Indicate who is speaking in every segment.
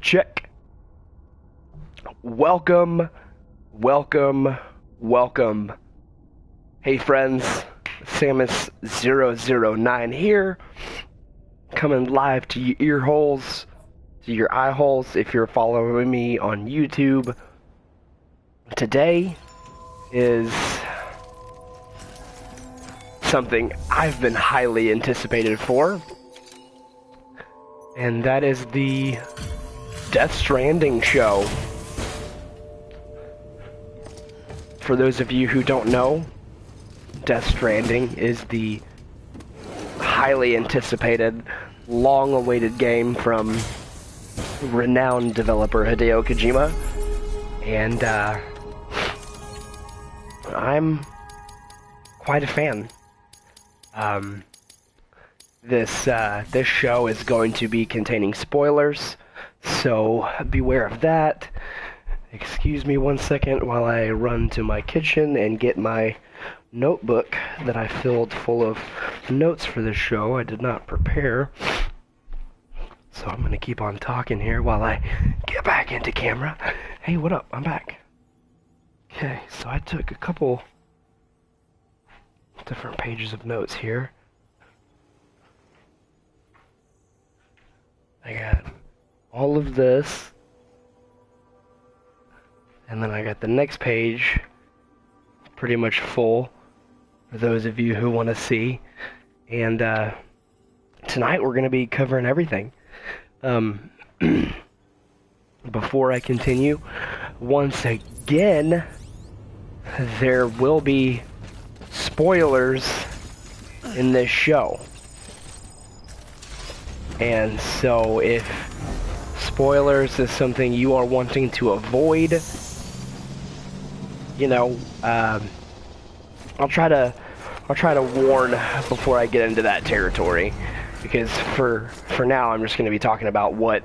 Speaker 1: Check. Welcome. Hey friends, Samus009 here, coming live to your ear holes, to your eye holes if you're following me on YouTube. Today is something I've been highly anticipated for, and that is the Stranding show. For those of you who don't know, Stranding is the highly anticipated, long-awaited game from renowned developer Hideo Kojima, and I'm quite a fan. This show is going to be containing spoilers, so beware of that. Excuse me 1 second while I run to my kitchen and get my notebook that I filled full of notes for this show. I did not prepare, so I'm gonna keep on talking here while I get back into camera. Hey, what up? I'm back. Okay, so I took a couple different pages of notes here. I got all of this, and then I got the next page pretty much full for those of you who want to see. And tonight we're going to be covering everything. Before I continue, once again, there will be spoilers in this show. And so if spoilers is something you are wanting to avoid, you know, I'll try to warn before I get into that territory, because for now I'm just going to be talking about what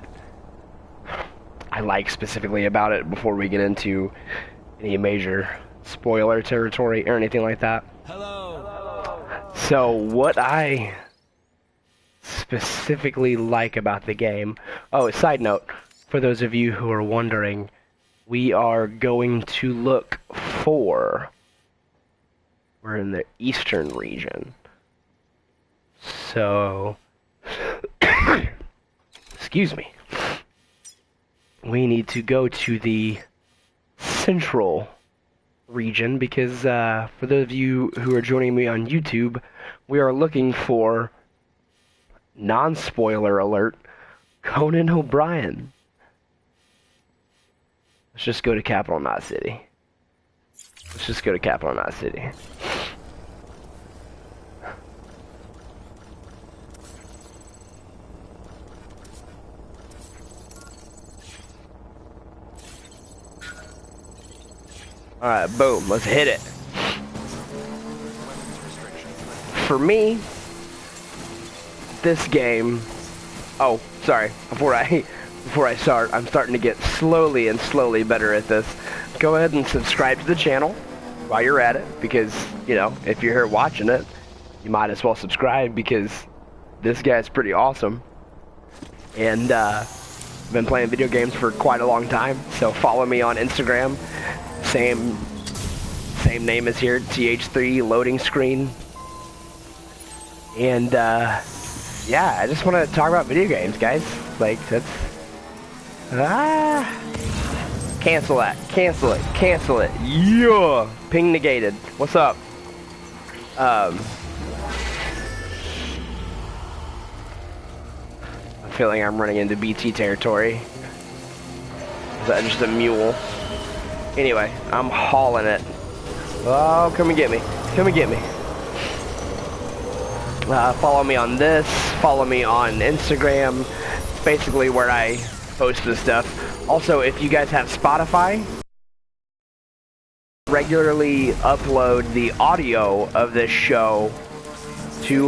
Speaker 1: I like specifically about it before we get into any major spoiler territory or anything like that. Hello. So what I specifically like about the game. Oh, side note, for those of you who are wondering, we are going to look for... We're in the eastern region. So... Excuse me. We need to go to the central region because, for those of you who are joining me on YouTube, we are looking for... non-spoiler alert, Conan O'Brien. Let's just go to capital, not city. Let's just go to capital, not city. Alright, boom, let's hit it. For me, this game... Oh, sorry. Before I start, I'm starting to get slowly better at this. Go ahead and subscribe to the channel while you're at it, because, you know, if you're here watching it, you might as well subscribe, because this guy's pretty awesome. And, I've been playing video games for quite a long time, so follow me on Instagram. Same name as here, Th3loadingscreen. And, yeah, I just want to talk about video games, guys. Like, that's... Cancel that. Cancel it. Yeah! Ping negated. What's up? I'm feeling I'm running into BT territory. Is that just a mule? Anyway, I'm hauling it. Oh, come and get me. Follow me on this, follow me on Instagram. It's basically where I post this stuff. Also, if you guys have Spotify, regularly upload the audio of this show to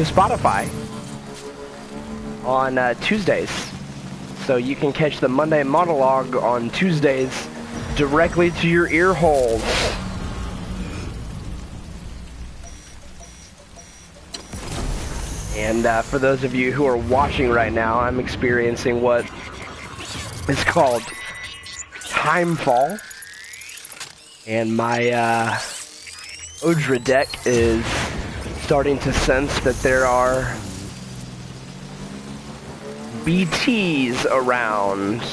Speaker 1: Spotify on Tuesdays. So you can catch the Monday Monologue on Tuesdays directly to your ear holes. And And for those of you who are watching right now, I'm experiencing what is called timefall. And my Odra deck is starting to sense that there are BTs around.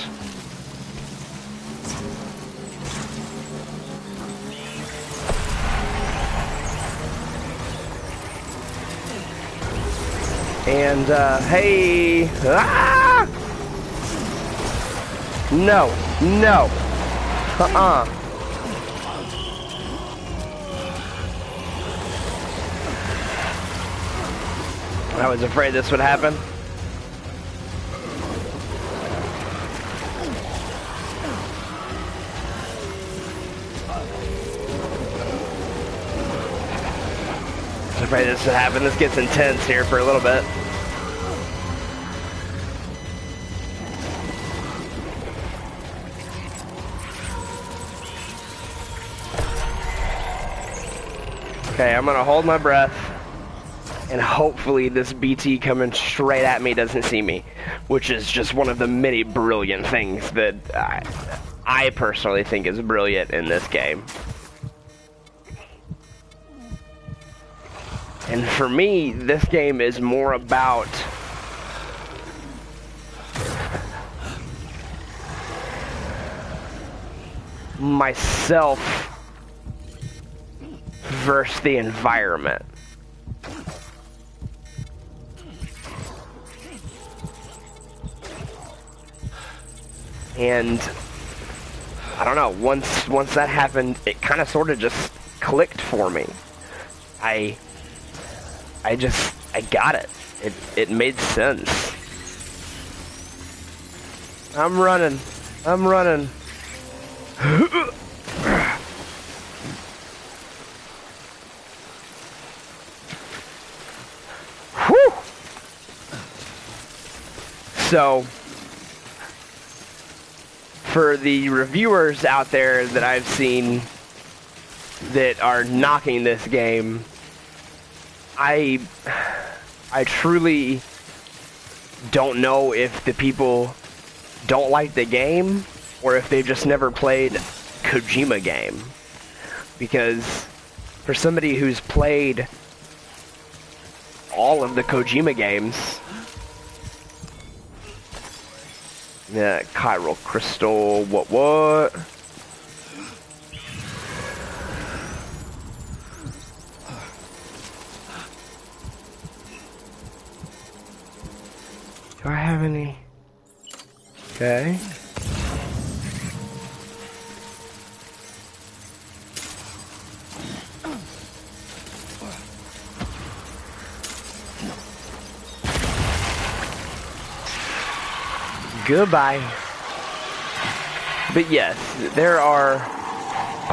Speaker 1: And, hey! Ah! No, no. I was afraid this would happen. I was afraid this would happen. This gets intense here for a little bit. Okay, I'm gonna hold my breath, and hopefully this BT coming straight at me doesn't see me, which is just one of the many brilliant things that I personally think is brilliant in this game. And for me, this game is more about myself versus the environment. And I don't know, once that happened, it kind of sort of just clicked for me. I got it. It made sense. I'm running. Whew. So, for the reviewers out there that I've seen that are knocking this game, I truly don't know if the people don't like the game or if they've just never played Kojima game. Because for somebody who's played all of the Kojima games, yeah, chiral crystal, what? Do I have any? Okay. Goodbye. But yes, there are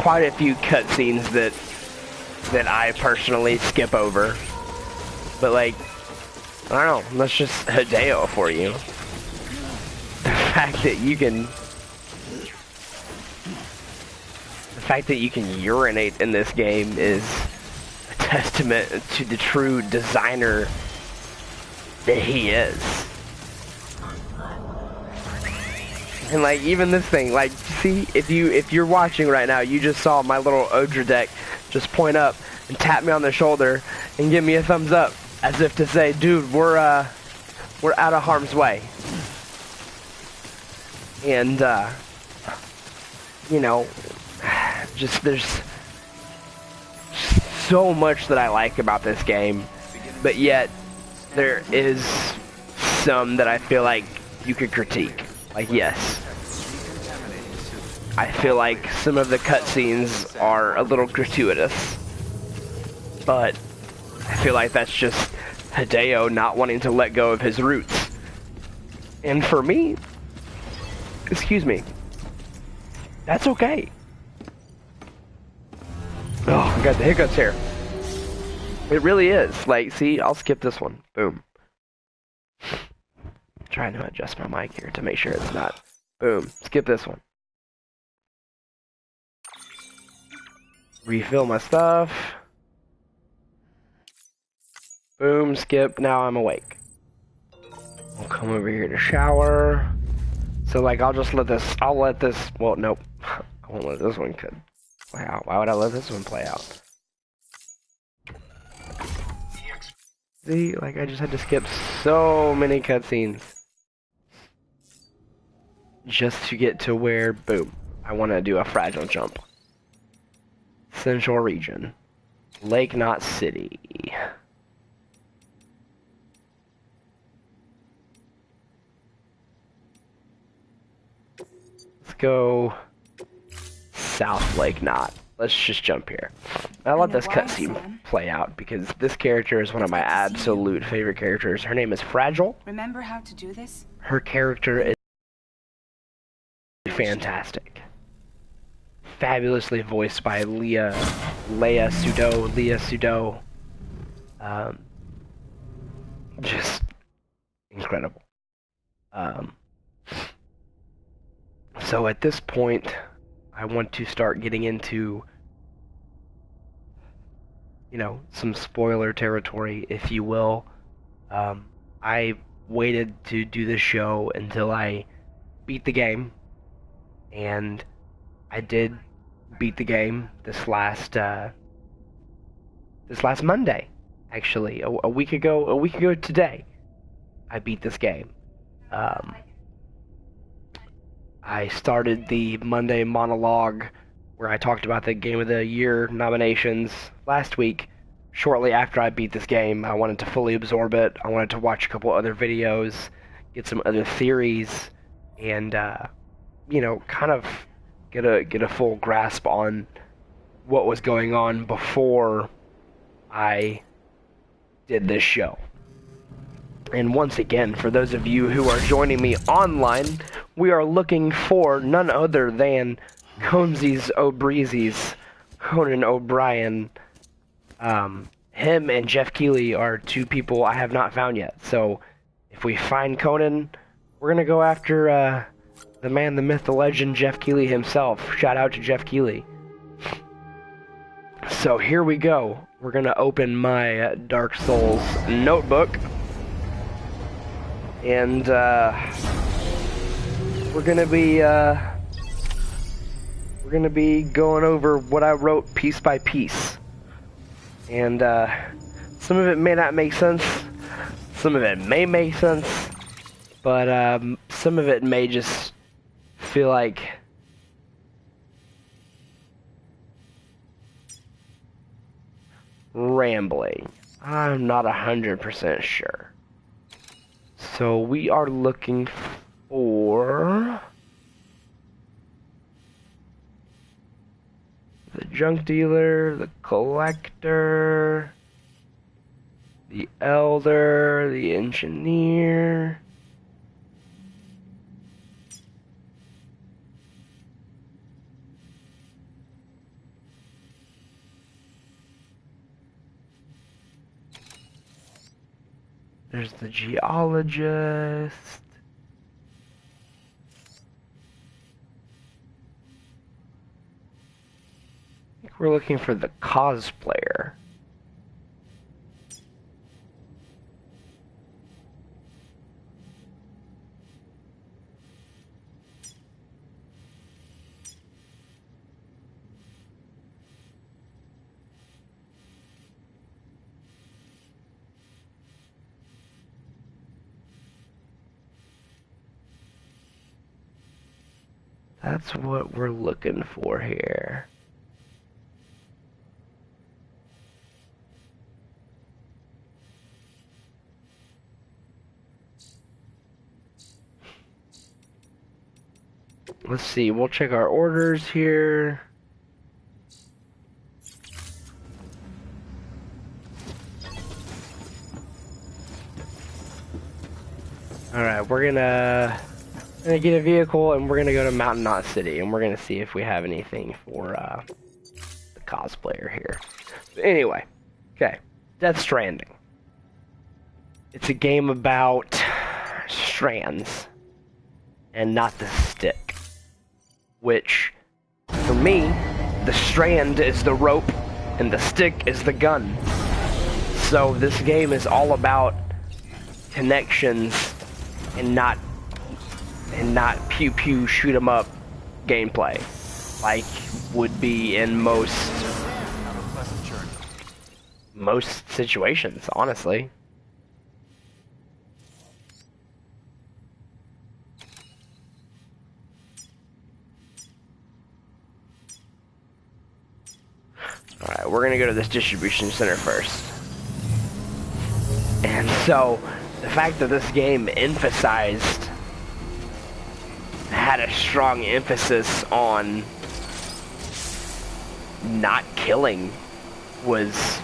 Speaker 1: quite a few cutscenes that I personally skip over. But like, I don't know, that's just Hideo for you. The fact that you can urinate in this game is a testament to the true designer that he is. And like, even this thing, like, see, if you're watching right now, you just saw my little Odra deck just point up and tap me on the shoulder and give me a thumbs up, as if to say, dude, we're out of harm's way. And you know, just there's so much that I like about this game, but yet there is some that I feel like you could critique. Like, yes, I feel like some of the cutscenes are a little gratuitous, but I feel like that's just Hideo not wanting to let go of his roots. And for me, excuse me, that's okay. Oh, I got the hiccups here. It really is. Like, see, I'll skip this one. Boom. Trying to adjust my mic here to make sure it's not. Boom. Skip this one. Refill my stuff. Boom, skip, now I'm awake. I'll come over here to shower. So, like, I'll let this, well, nope. I won't let this one play out. Why would I let this one play out? See, like, I just had to skip so many cutscenes. Just to get to where, boom, I want to do a fragile jump. Central region. Lake Knot City. Let's go South Lake Knot. Let's just jump here. I let this cutscene play out because this character is one of my absolute favorite characters. Her name is Fragile.
Speaker 2: Remember how to do this?
Speaker 1: Her character is fantastic. Fabulously voiced by Leia Sudol. Just incredible. So at this point, I want to start getting into, you know, some spoiler territory, if you will. I waited to do this show until I beat the game, and I did beat the game this last Monday, actually, a week ago today. I beat this game. I started the Monday monologue where I talked about the Game of the Year nominations last week. Shortly after I beat this game, I wanted to fully absorb it. I wanted to watch a couple other videos, get some other theories, and you know, kind of get a full grasp on what was going on before I did this show. And once again, for those of you who are joining me online, we are looking for none other than Conesies O'Breezies, Conan O'Brien. Him and Jeff Keighley are two people I have not found yet. So if we find Conan, we're gonna go after the man, the myth, the legend, Jeff Keighley himself. Shout out to Jeff Keighley. So here we go. We're gonna open my Dark Souls notebook. And we're gonna be going over what I wrote piece by piece, and some of it may not make sense, some of it may make sense, but some of it may just feel like rambling. I'm not 100% sure. So we are looking for the junk dealer, the collector, the elder, the engineer. There's the geologist. I think we're looking for the cosplayer. That's what we're looking for here. Let's see, we'll check our orders here. Alright, we're gonna get a vehicle and we're gonna go to Mountain Knot City and we're gonna see if we have anything for the cosplayer here. But anyway, okay, Death Stranding. It's a game about strands and not the stick. Which, for me, the strand is the rope and the stick is the gun. so this game is all about connections and not pew pew shoot 'em up gameplay like would be in most situations, honestly. Alright, we're gonna go to this distribution center first. And so, the fact that this game had a strong emphasis on not killing was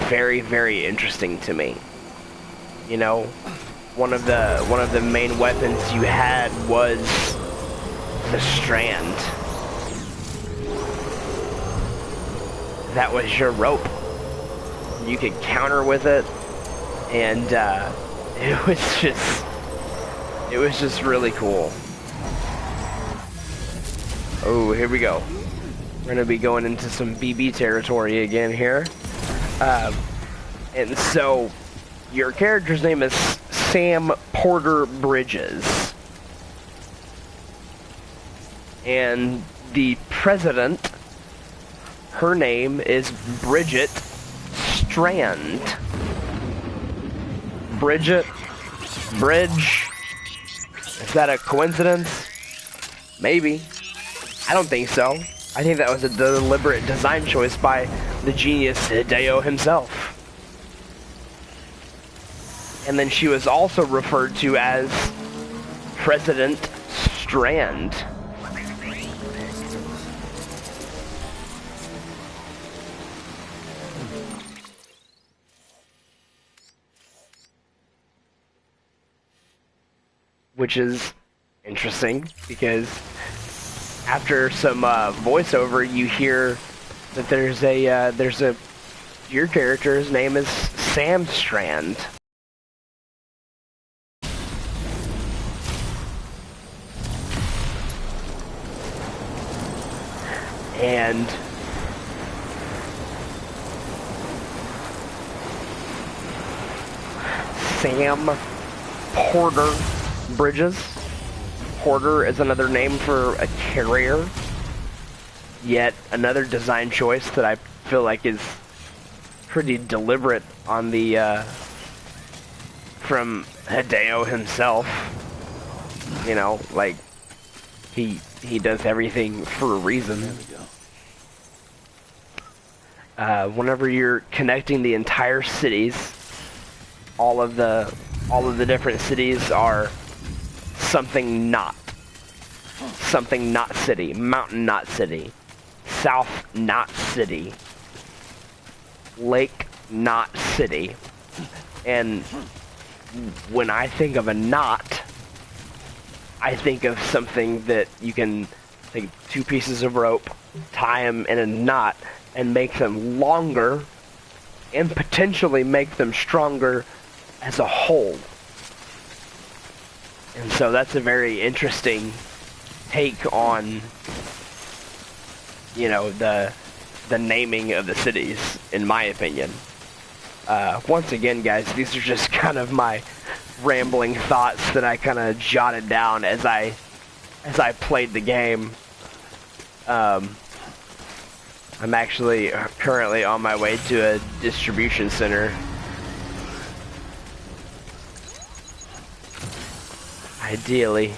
Speaker 1: very, very interesting to me. You know, one of the main weapons you had was the strand. That was your rope. You could counter with it, and it was just really cool. Oh, here we go. We're gonna be going into some BB territory again here. And so, your character's name is Sam Porter Bridges. And the president, her name is Bridget Strand. Bridget, Bridge, is that a coincidence? Maybe. I don't think so. I think that was a deliberate design choice by the genius Hideo himself. And then she was also referred to as President Strand. Which is interesting because after some voiceover, you hear that your character's name is Sam Strand. And Sam Porter Bridges. Porter is another name for a carrier. Yet another design choice that I feel like is pretty deliberate on the from Hideo himself. You know, like he does everything for a reason. Whenever you're connecting the entire cities, all of the different cities are something not city, mountain not city, south not city, lake not city. And when I think of a knot, I think of something that you can take two pieces of rope, tie them in a knot, and make them longer, and potentially make them stronger as a whole. And so that's a very interesting take on, you know, the naming of the cities, in my opinion. Once again, guys, these are just kind of my rambling thoughts that I kind of jotted down as I played the game. I'm actually currently on my way to a distribution center. Ideally.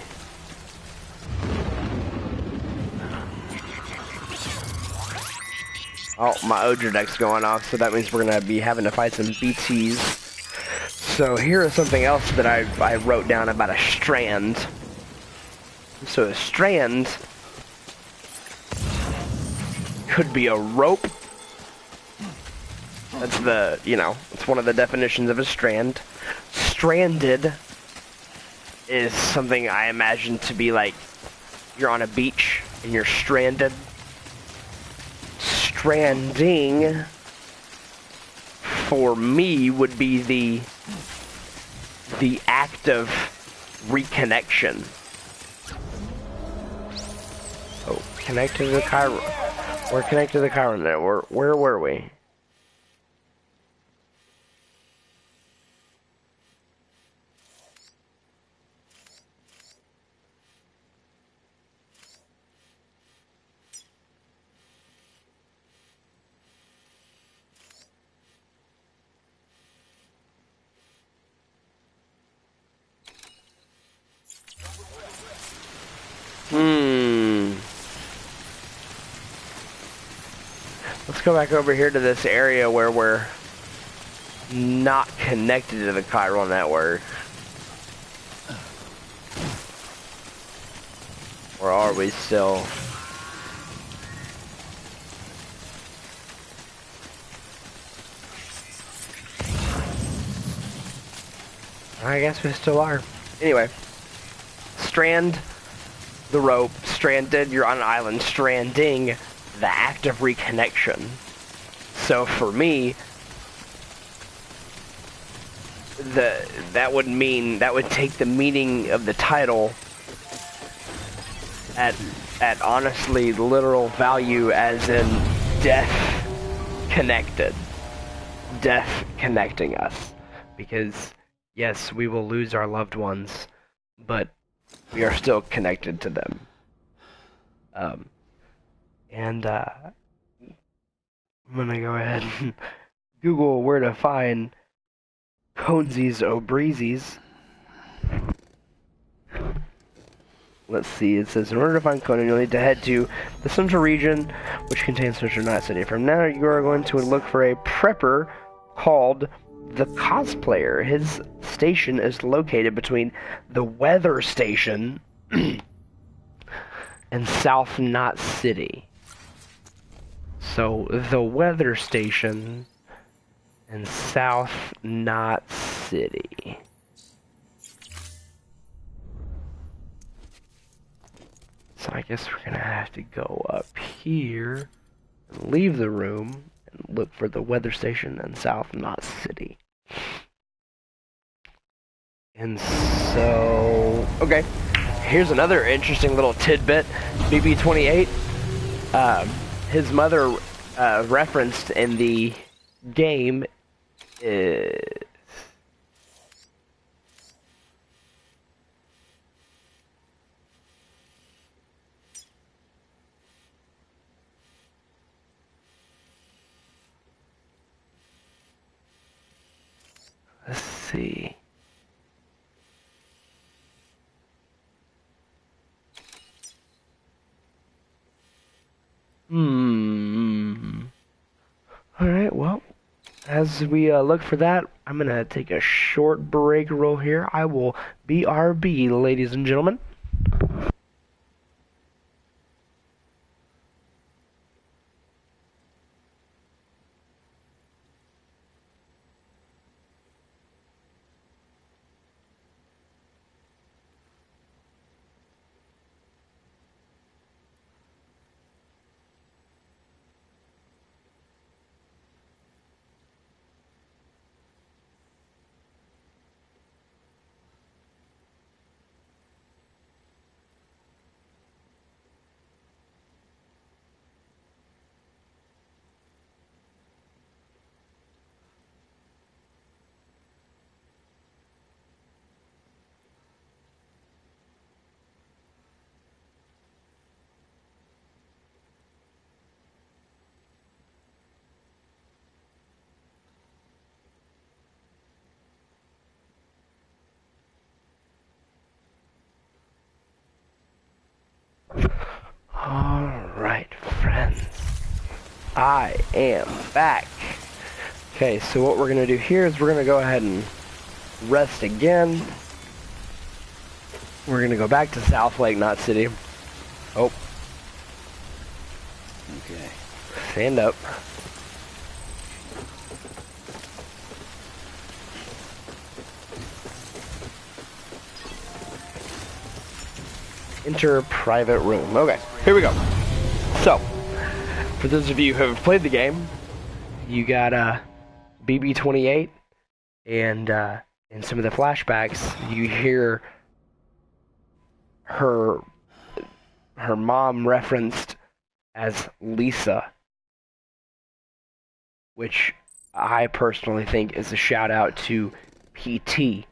Speaker 1: Oh, my Odra deck's going off, so that means we're gonna be having to fight some BTs. So here is something else that I wrote down about a strand. So a strand could be a rope. That's the, you know, it's one of the definitions of a strand. Stranded is something I imagine to be like you're on a beach and you're stranded. Stranding for me would be the act of reconnection. Oh, connect to the Chiron. We're connected to the Chiron network. Where were we? go back over here to this area where we're not connected to the chiral network. Or are we still? I guess we still are. Anyway, strand the rope, stranded, you're on an island, stranding, the act of reconnection. So for me, that would take the meaning of the title at honestly literal value, as in death connected. Death connecting us. Because yes, we will lose our loved ones, but we are still connected to them. I'm gonna go ahead and Google where to find Conesies O'Breezies. Let's see, it says in order to find Conan, you'll need to head to the central region, which contains Central Night City. From now, you are going to look for a prepper called the Cosplayer. His station is located between the weather station and South Knot City. So, the weather station and South Knot City. So I guess we're gonna have to go up here and leave the room and look for the weather station in South Knot City. And so, okay, here's another interesting little tidbit. BB-28, his mother referenced in the game is... Let's see. Alright, well, as we look for that, I'm gonna take a short break roll here. I will BRB, ladies and gentlemen. Alright, friends. I am back. Okay, so what we're going to do here is we're going to go ahead and rest again. We're going to go back to South Lake Knot City. Oh.
Speaker 2: Okay.
Speaker 1: Stand up. Enter private room. Okay, here we go. So, for those of you who have played the game, you got BB-28, and in some of the flashbacks, you hear her mom referenced as Lisa, which I personally think is a shout out to PT,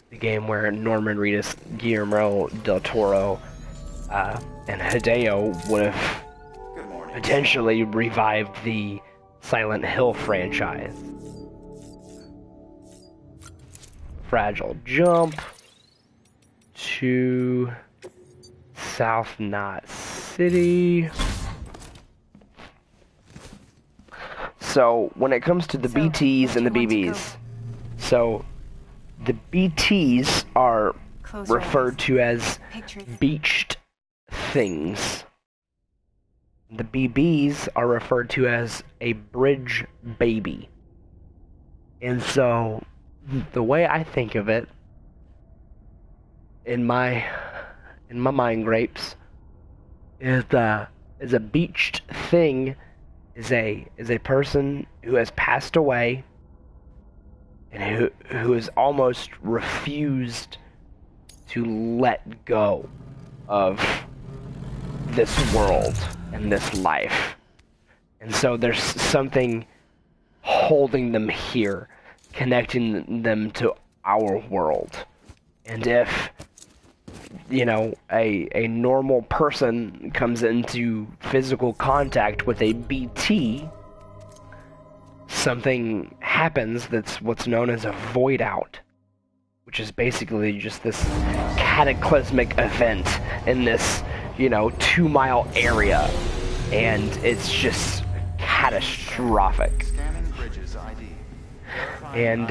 Speaker 1: the game where Norman Reedus, Guillermo del Toro, and Hideo would have potentially revived the Silent Hill franchise. Fragile jump to South Knot City. So when it comes to the BTs and the BBs, so the BTs are referred to as beached things. The BBs are referred to as a bridge baby. And so the way I think of it in my mind grapes is a beached thing is a person who has passed away and who has almost refused to let go of this world and this life. And so there's something holding them here, connecting them to our world. And if, you know, a normal person comes into physical contact with a BT, something happens that's what's known as a void out, which is basically just this cataclysmic event in this, you know, 2-mile area, and it's just catastrophic. And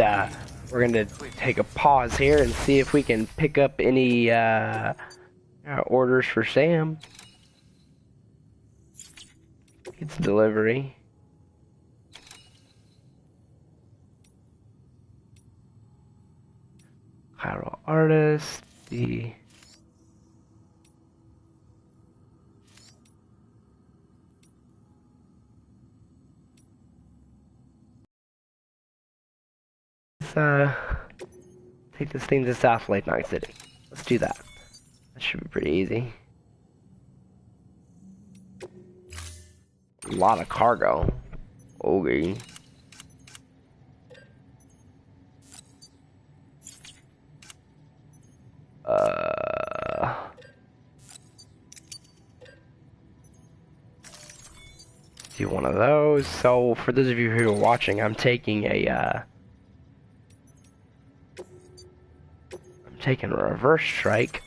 Speaker 1: we're gonna take a pause here and see if we can pick up any orders for Sam. It's delivery. Chiral artist, the take this thing to South Lake Night City. Let's do that. That should be pretty easy. A lot of cargo. Okay. Do one of those. So for those of you who are watching, I'm taking a reverse strike.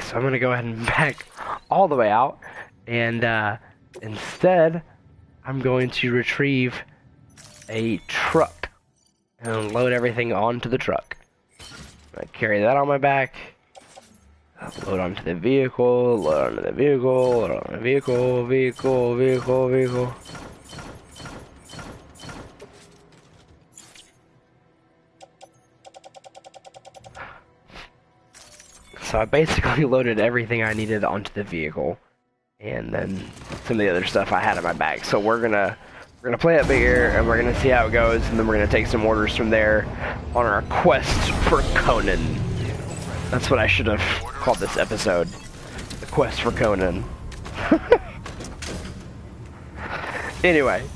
Speaker 1: So I'm going to go ahead and back all the way out, and instead I'm going to retrieve a truck and load everything onto the truck. I carry that on my back, load onto the vehicle, load onto the vehicle, load onto the vehicle, vehicle. So I basically loaded everything I needed onto the vehicle, and then some of the other stuff I had in my bag. So we're gonna play it bigger, and we're gonna see how it goes, and then we're gonna take some orders from there on our quest for Conan. That's what I should have called this episode, the quest for Conan. Anyway,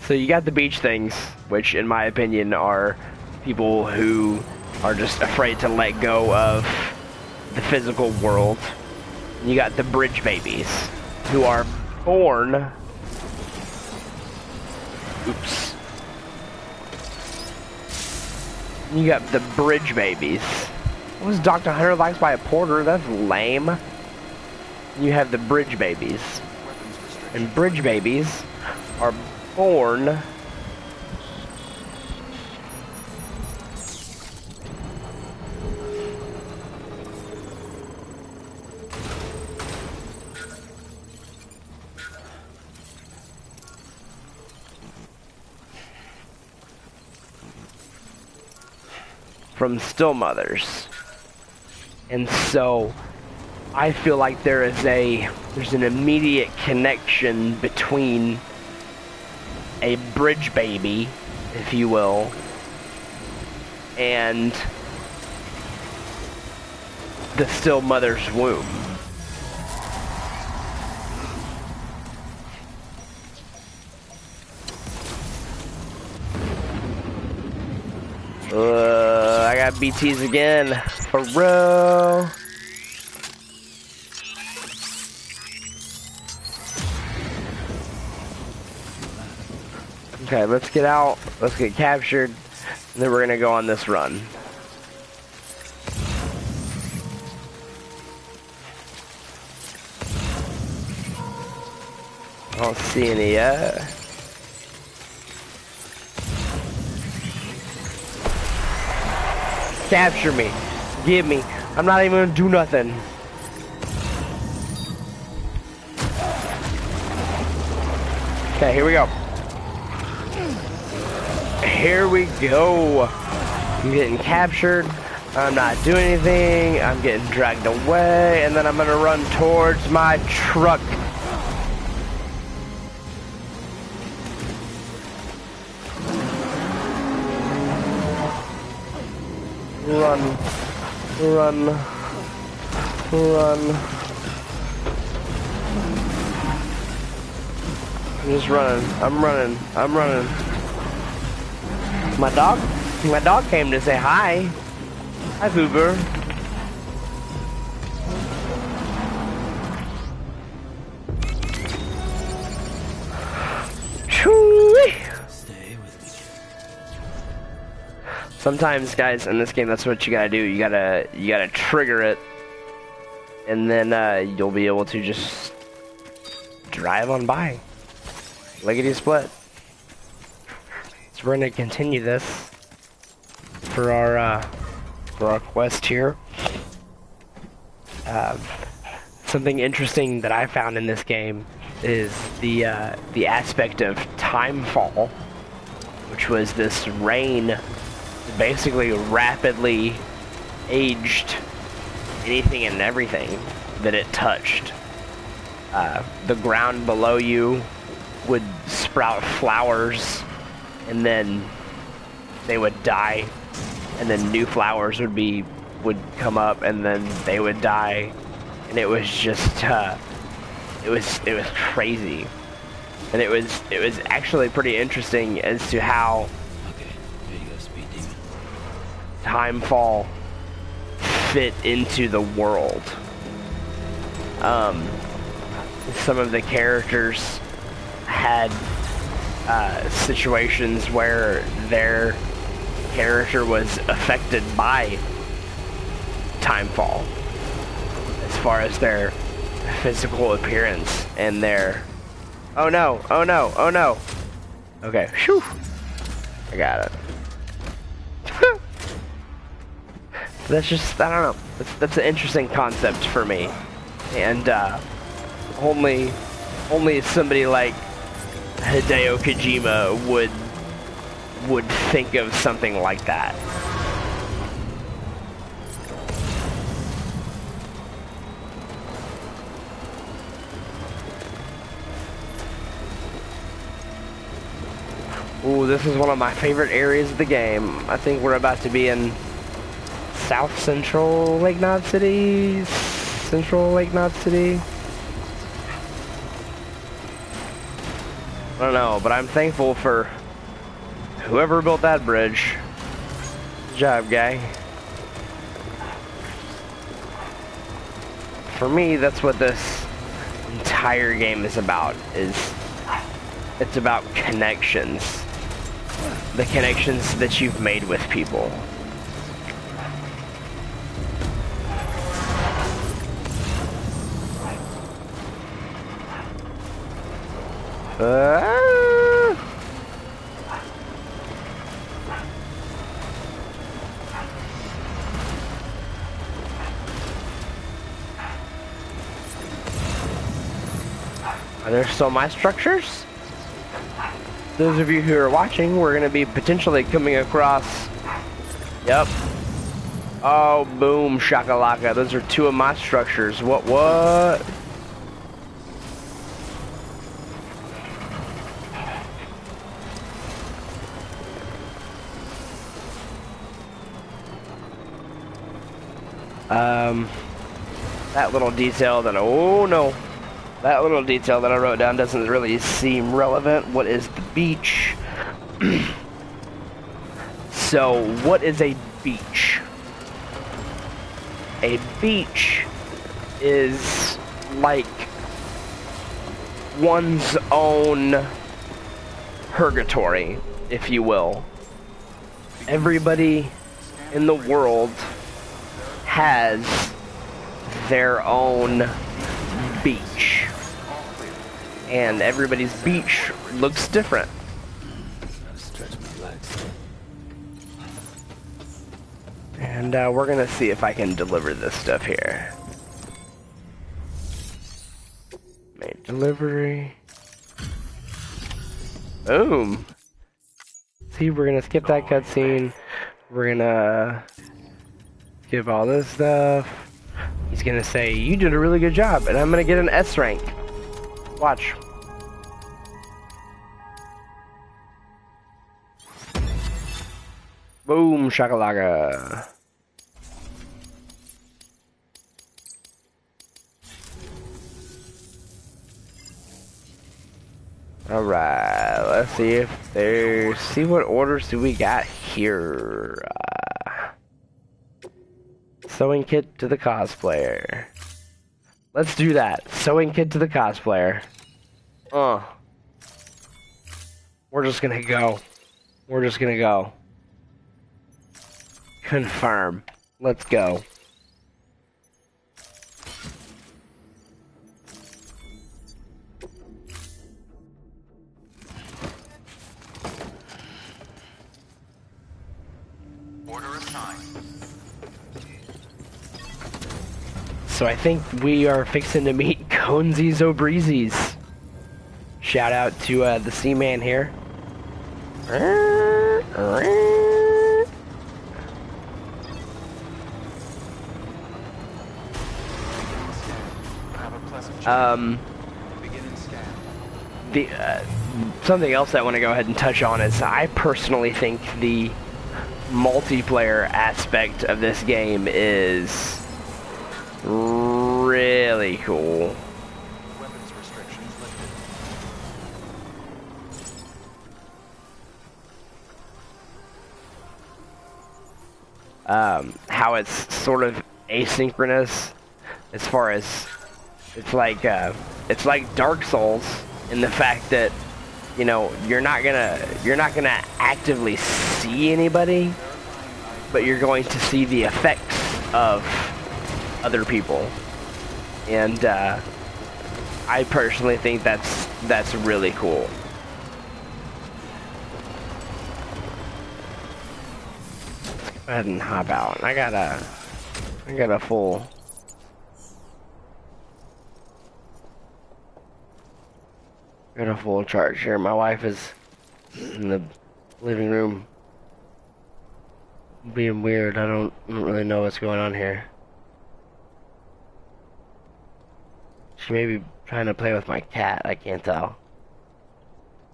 Speaker 1: so you got the beach things, which in my opinion are people who are just afraid to let go of the physical world. You got the bridge babies who are born. Oops. You got the bridge babies. What was Dr. Hunter likes by a porter? That's lame. You have the bridge babies. And bridge babies are born from still mothers. And so I feel like there's an immediate connection between a bridge baby, if you will, and the still mother's womb. I got BTs again, for real. Okay, let's get out. Let's get captured. And then we're gonna go on this run. I don't see any yet. Capture me. Give me. I'm not even gonna do nothing. Okay, here we go. Here we go. I'm getting captured. I'm not doing anything. I'm getting dragged away. And then I'm gonna run towards my truck. Run. Run. Run. I'm just running. I'm running. I'm running. My dog came to say hi. Hi, Boober. Sometimes, guys, in this game, that's what you gotta do. You gotta trigger it, and then you'll be able to just drive on by. Lickety split. So we're gonna continue this for our quest here. Something interesting that I found in this game is the aspect of timefall, which was this rain basically rapidly aged anything and everything that it touched. The ground below you would sprout flowers, and then they would die, and then new flowers would come up, and then they would die, and it was just it was crazy, and it was actually pretty interesting as to how timefall fit into the world. Some of the characters had situations where their character was affected by timefall as far as their physical appearance and their oh no, oh no, oh no. Okay, whew. I got it. That's just, I don't know, that's an interesting concept for me, and only somebody like Hideo Kojima would think of something like that. Ooh, this is one of my favorite areas of the game. I think we're about to be in South Central Lake Knot City? Central Lake Knot City? I don't know, but I'm thankful for whoever built that bridge. Good job, guy. For me, that's what this entire game is about, it's about connections. The connections that you've made with people. Are there still my structures? Those of you who are watching, we're going to be potentially coming across... Yep. Oh, boom, shakalaka. Those are two of my structures. What? That little detail that, oh no, that little detail that I wrote down doesn't really seem relevant. What is the beach? So, what is a beach? A beach is like one's own purgatory, if you will. Everybody in the world has their own beach. And everybody's beach looks different. And we're gonna see if I can deliver this stuff here. Make delivery. Boom. See, we're gonna skip that cutscene. We're gonna skip all this stuff. He's gonna say, "You did a really good job," and I'm gonna get an S rank. Watch. Boom, shakalaka. Alright, let's see if there's... See what orders do we got here. Sewing kit to the cosplayer. Let's do that. Sewing kit to the cosplayer. We're just gonna go. We're just gonna go. Confirm. Let's go. So I think we are fixing to meet Conesies O'Breezies. Shout out to the Seaman here. Something else I want to go ahead and touch on is I personally think the multiplayer aspect of this game is really cool.
Speaker 2: Weapons restrictions lifted.
Speaker 1: How it's sort of asynchronous as far as it's like Dark Souls in the fact that, you know, you're not gonna actively see anybody, but you're going to see the effects of other people. And I personally think that's really cool. Let's go ahead and hop out. I got a full charge here. My wife is in the living room being weird. I don't really know what's going on here. She may be trying to play with my cat. I can't tell.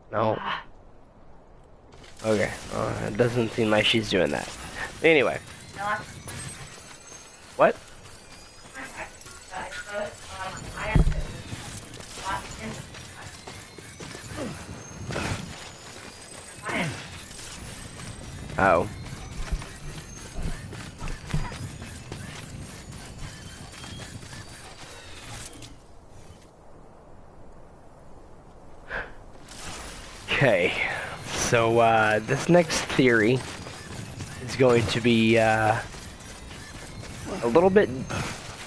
Speaker 1: No. Okay. It doesn't seem like she's doing that. Anyway. What? Oh. Okay, so this next theory is going to be a little bit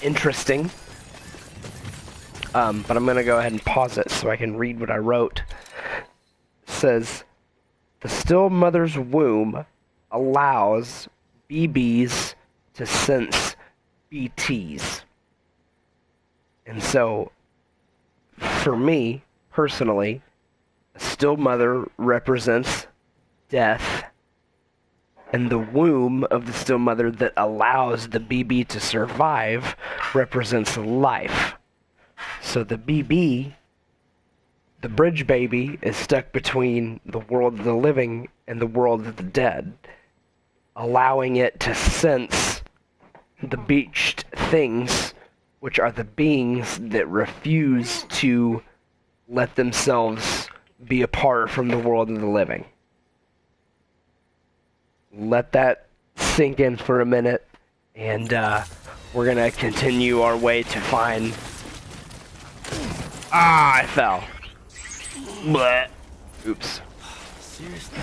Speaker 1: interesting, but I'm going to go ahead and pause it so I can read what I wrote. It says, the still mother's womb allows BBs to sense BTs. And so, for me, personally, a still mother represents death, and the womb of the still mother that allows the BB to survive represents life. So the BB, the bridge baby, is stuck between the world of the living and the world of the dead, allowing it to sense the beached things, which are the beings that refuse to let themselves be apart from the world of the living. Let that sink in for a minute, and we're gonna continue our way to find... Ah, I fell. Blech. Oops.
Speaker 3: Seriously?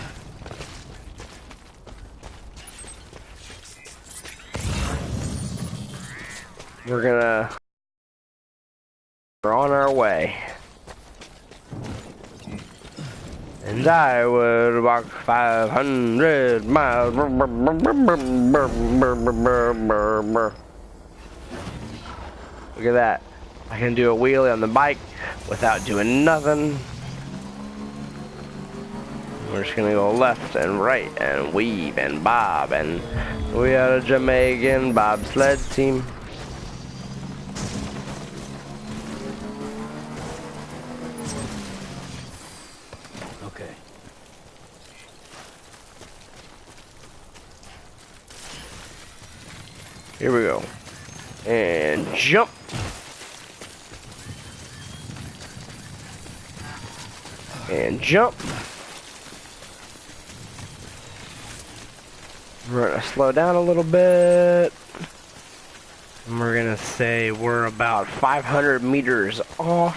Speaker 1: We're on our way. And I would walk 500 miles. Look at that. I can do a wheelie on the bike without doing nothing. We're just gonna go left and right and weave and bob, and we are a Jamaican bobsled team.
Speaker 3: Okay.
Speaker 1: Here we go. And jump. And jump. We're gonna slow down a little bit. And we're gonna say we're about 500 meters off.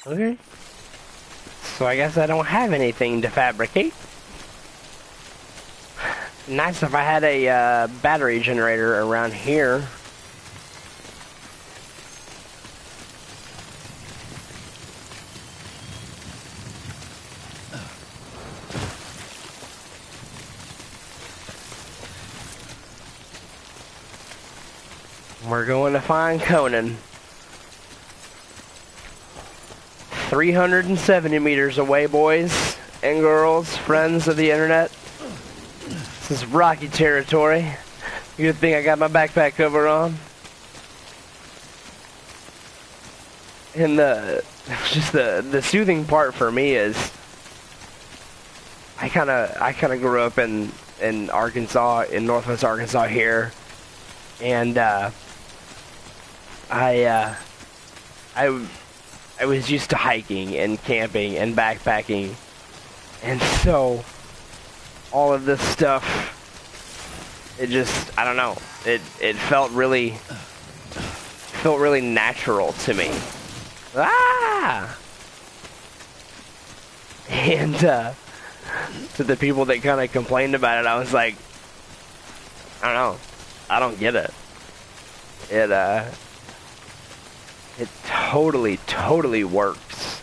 Speaker 1: Okay. So I guess I don't have anything to fabricate. Nice if I had a battery generator around here. We're going to find Conan. 370 meters away, boys and girls, friends of the internet. This is rocky territory. Good thing I got my backpack cover on. And the soothing part for me is I kind of grew up in Arkansas, in Northwest Arkansas here, and I was used to hiking and camping and backpacking, and so all of this stuff, it just, I don't know, it felt really natural to me. Ah! And to the people that kind of complained about it, I was like, I don't know, I don't get it. It totally works.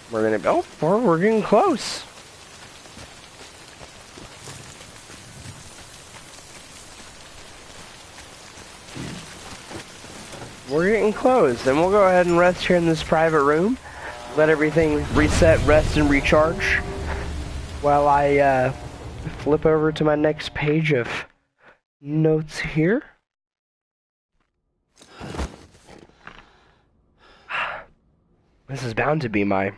Speaker 1: We're getting close. We're getting close, and we'll go ahead and rest here in this private room. Let everything reset, rest, and recharge while I flip over to my next page of notes here. This is bound to be my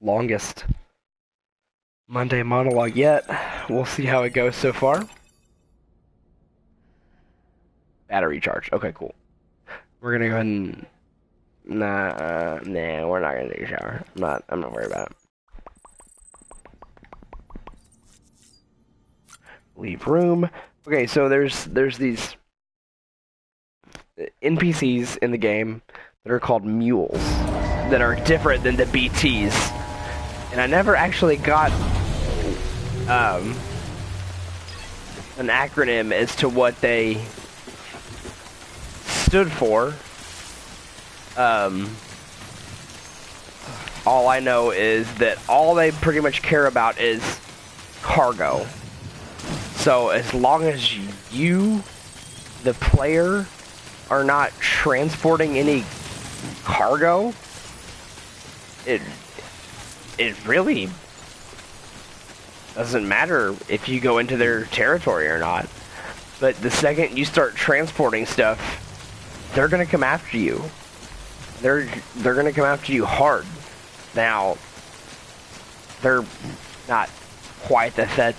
Speaker 1: longest Monday monologue yet. We'll see how it goes so far. Battery charge. Okay, cool. We're gonna go ahead and nah, we're not gonna take a shower. I'm not worried about it. Leave room. Okay, so there's these NPCs in the game that are called mules that are different than the BTs, and I never actually got an acronym as to what they stood for. All I know is that all they pretty much care about is cargo. So as long as you, the player, are not transporting any cargo, it really doesn't matter if you go into their territory or not. But the second you start transporting stuff, they're gonna come after you. They're gonna come after you hard. Now, they're not quite the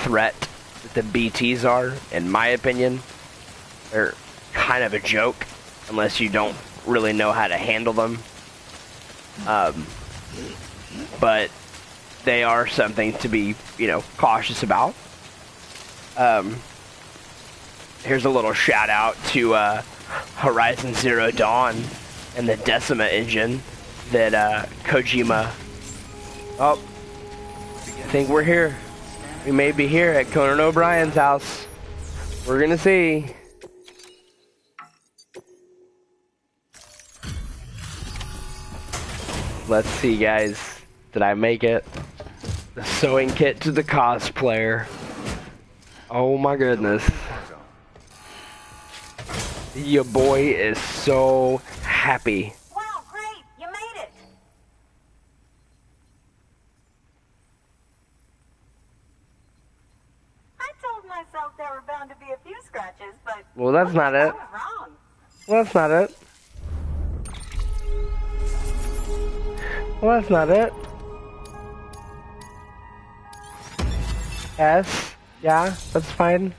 Speaker 1: threat that the BTs are, in my opinion. kind of a joke unless you don't really know how to handle them. But they are something to be, you know, cautious about. Here's a little shout out to Horizon Zero Dawn and the Decima engine that Kojima. Oh, I think we're here. We may be here at Conan O'Brien's house. We're gonna see. Let's see, guys. Did I make it? The sewing kit to the cosplayer. Oh my goodness. Your boy is so happy.
Speaker 4: Wow, great! You made it! I told myself there were bound to be a few scratches, but...
Speaker 1: Well, that's not it.
Speaker 4: I was wrong.
Speaker 1: Well, that's not it. Well, that's not it. S. Yeah, that's fine.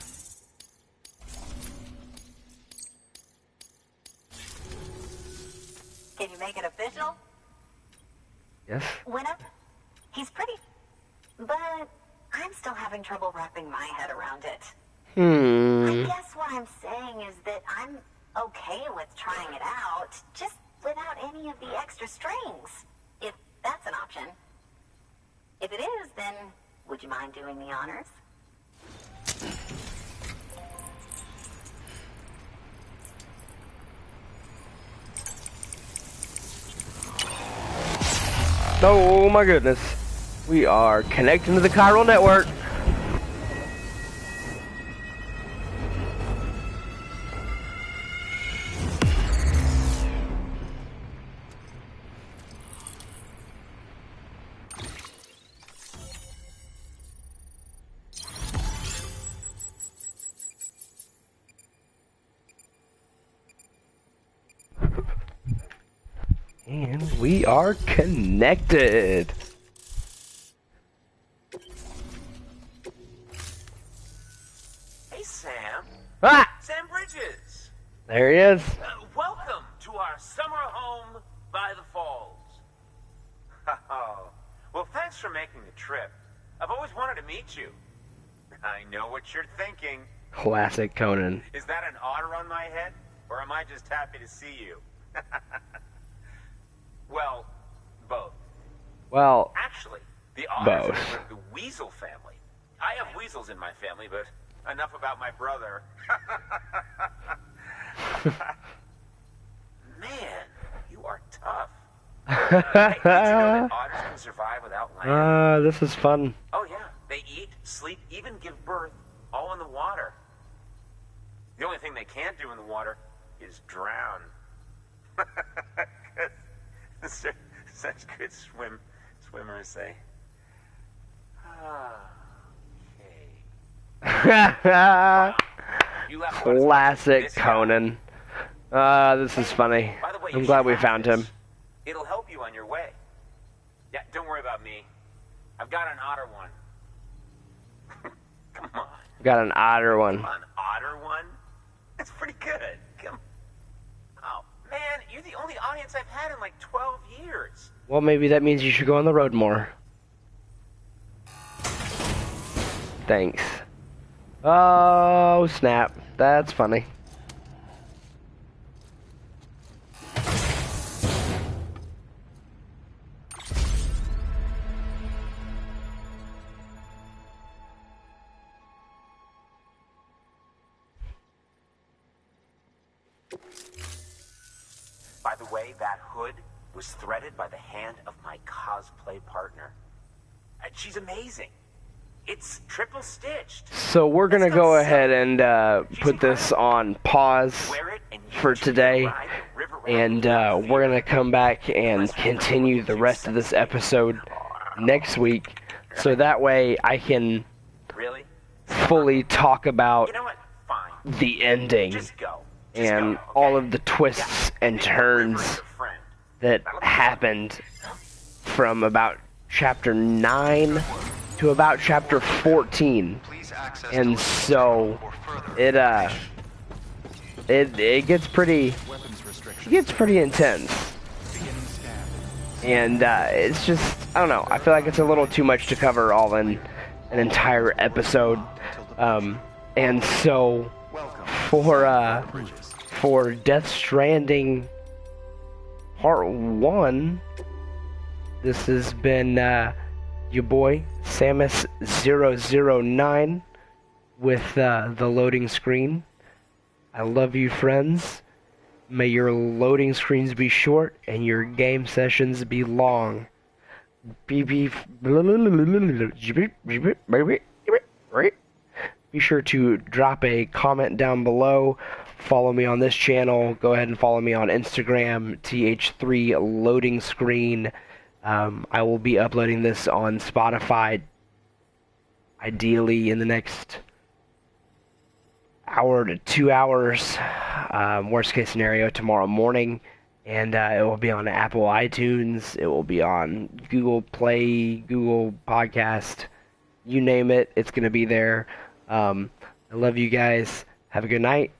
Speaker 4: Can you make it official?
Speaker 1: Yes.
Speaker 4: Winner? He's pretty... But I'm still having trouble wrapping my head around it. I guess what I'm saying is that I'm okay with trying it out, just without any of the extra strings. If that's an option. If it is, then would you mind doing the honors?
Speaker 1: Oh my goodness. We are connecting to the chiral network. And we are connected.
Speaker 5: Hey, Sam.
Speaker 1: Ah!
Speaker 5: Sam Bridges.
Speaker 1: There he is.
Speaker 5: Welcome to our summer home by the falls. Oh, well, thanks for making the trip. I've always wanted to meet you. I know what you're thinking.
Speaker 1: Classic Conan.
Speaker 5: Is that an otter on my head, or am I just happy to see you? Well, both.
Speaker 1: Well,
Speaker 5: Actually, the otters
Speaker 1: both.
Speaker 5: are the weasel family. I have weasels in my family, but enough about my brother. Man, you are tough. Hey, did you know that otters can survive without land?
Speaker 1: This is fun.
Speaker 5: Oh yeah, they eat, sleep, even give birth, all in the water. The only thing they can't do in the water is drown. Such good swimmers say. You laugh about as much as
Speaker 1: Classic
Speaker 5: this guy.
Speaker 1: Conan. This is funny.
Speaker 5: By the way,
Speaker 1: I'm
Speaker 5: you
Speaker 1: glad
Speaker 5: should
Speaker 1: we
Speaker 5: have
Speaker 1: found
Speaker 5: this.
Speaker 1: him.
Speaker 5: It'll help you on your way. Yeah, don't worry about me. I've got an otter one. Come on.
Speaker 1: Got an otter one.
Speaker 5: An otter one? That's pretty good. Come. Oh, man, you're the only audience I've had in like 12 years.
Speaker 1: Well, maybe that means you should go on the road more. Thanks. Oh, snap. That's funny.
Speaker 5: By the way, that hood was threaded by the hand of my cosplay partner. And she's amazing. It's triple stitched.
Speaker 1: So we're gonna go ahead and put this on pause for today, and we're gonna come back and continue the rest of this episode next week, so that way I can
Speaker 5: Really?
Speaker 1: fully talk about
Speaker 5: You know what? Fine.
Speaker 1: the ending
Speaker 5: Just go.
Speaker 1: and
Speaker 5: Just go,
Speaker 1: all
Speaker 5: okay?
Speaker 1: of the twists and
Speaker 5: Maybe I'll live
Speaker 1: turns
Speaker 5: with your friend.
Speaker 1: that happened from about chapter 9 to about chapter 14.
Speaker 2: Please access
Speaker 1: And
Speaker 2: the
Speaker 1: so
Speaker 2: for further
Speaker 1: it
Speaker 2: information.
Speaker 1: it gets pretty
Speaker 2: Weapons restrictions.
Speaker 1: intense.
Speaker 2: Beginning scan.
Speaker 1: And it's just, I don't know, I feel like it's a little too much to cover all in an entire episode. And so for Death Stranding Part 1, this has been your boy Samus009 with the loading screen. I love you, friends. May your loading screens be short and your game sessions be long. Be sure to drop a comment down below. Follow me on this channel. Go ahead and follow me on Instagram, Th3loadingscreen. I will be uploading this on Spotify ideally in the next hour to 2 hours. Worst case scenario, tomorrow morning. And it will be on Apple iTunes. It will be on Google Play, Google Podcast. You name it, it's going to be there. I love you guys. Have a good night.